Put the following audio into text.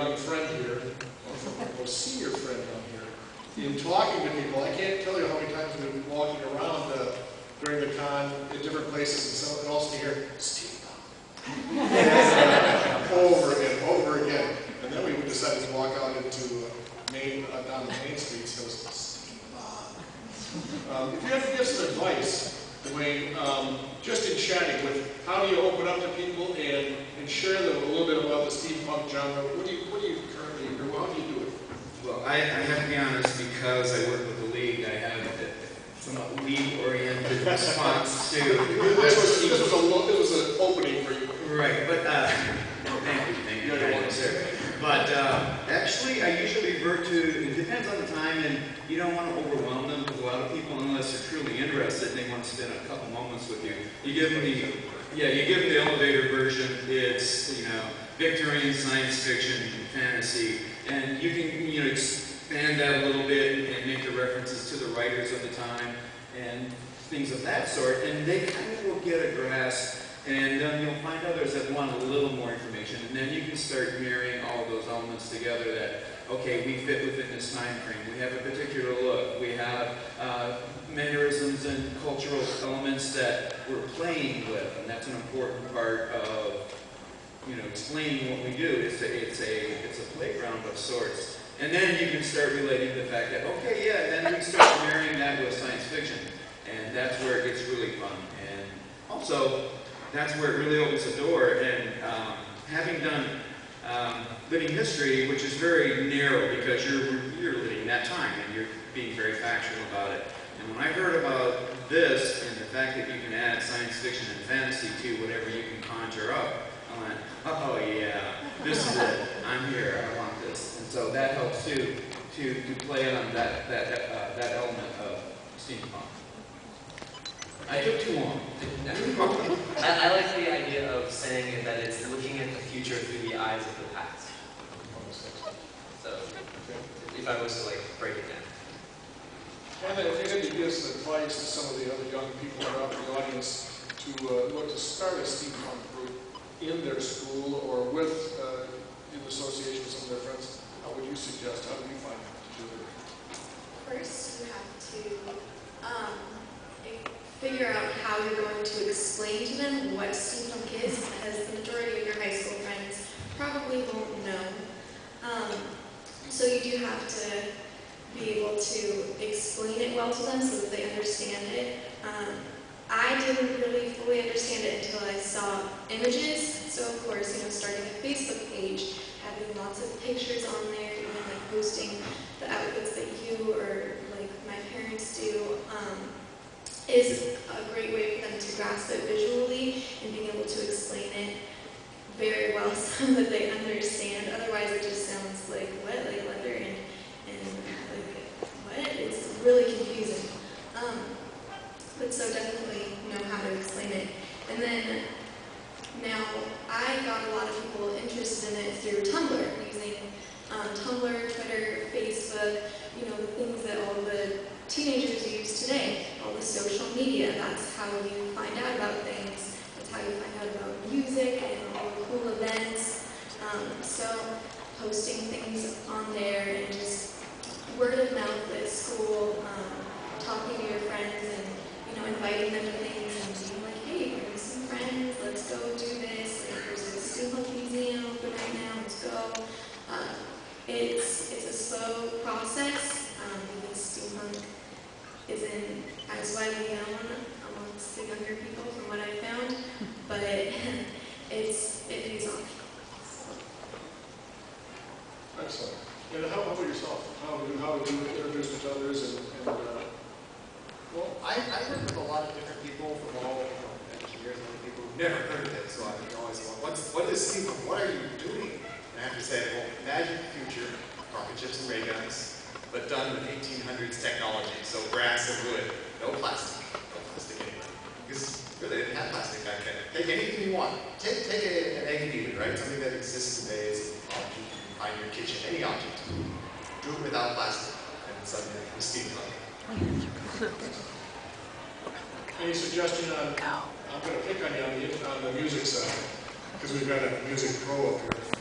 young friend here, or senior friend down here, in talking to people. I can't tell you how many times we've been walking around during the con at different places, and also hear Steampunk over and over again. And then we decided to walk out into down the main streets. So Steampunk. If you have to give some advice, Dwayne, just in chatting with how do you open up to people and share them a little bit about the steampunk genre, what do you currently, or how do you do it? Well, I have to be honest, because I work with the league, I have a somewhat league-oriented response to this was an opening for you. Right, but thank you, sir. But actually, I usually revert to, it depends on the time, and you don't want to overwhelm them, because a lot of people, unless they're truly interested and they want to spend a couple moments with you, you give them the elevator version. It's, Victorian science fiction, fantasy, and you can, expand that a little bit and make the references to the writers of the time and things of that sort, and they kind of will get a grasp. And you'll find others that want a little more information, and then you can start marrying all of those elements together that, okay, we fit within this time frame, we have a particular look, we have mannerisms and cultural elements that we're playing with, and that's an important part of, explaining what we do. It's a playground of sorts. And then you can start relating the fact that, okay, yeah, then we start marrying that with science fiction, and that's where it gets really fun. And also, that's where it really opens the door. And having done living history, which is very narrow because you're living that time and you're being very factual about it. And when I heard about this and the fact that you can add science fiction and fantasy to whatever you can conjure up, I went, oh yeah, this is it. I'm here. I want this. And so that helps too to play on that element of steampunk. I took too long. I like the idea of saying that it's looking at the future through the eyes of the past. So, if I was to break it down. And if you had to give some advice to some of the other young people around the audience to look to start a steampunk group in their school or with in association with some of their friends, how would you suggest? How do you find to do it? First, you have to figure out how you're going to explain to them what steampunk is, because the majority of your high school friends probably won't know. So you do have to be able to explain it well to them so that they understand it. I didn't really fully understand it until I saw images. So of course, starting a Facebook page, having lots of pictures on there, even posting the outfits that you or my parents do, is a great way for them to grasp it visually and being able to explain it very well so that they understand. Otherwise, it just sounds like what, leather and what? It's really confusing. But so definitely know how to explain it. And then now I got a lot of people interested in it through Tumblr, using Tumblr, Twitter, Facebook, the things that all the teenagers use today, all the social media. That's how you find out about things. That's how you find out about music and all the cool events. So posting things on there and just word of mouth at school, talking to your friends and inviting them to things and being like, hey, bring some friends, let's go do this. There's a steampunk museum open right now, let's go. It's a slow process. Because steampunk isn't as widely known amongst the younger people from what I found, but it pays off. Excellent. And how about yourself? How would you introduce it to others? Well, I work with a lot of different people from all engineers and other people who've never heard of it. So I always go, what is steampunk? What are you doing? And I have to say, well, imagine the future, rocket ships and ray guns, but done with 1800s technology. So brass and wood, no plastic anyway. Because really, they didn't have plastic back then. Take anything you want. Take an egg beater, right? Something that exists today as an object you can find in your kitchen, any object. Do it without plastic, and suddenly it becomes steampunk. Any suggestion on? I'm going to pick on you on the music side because we've got a music pro up here.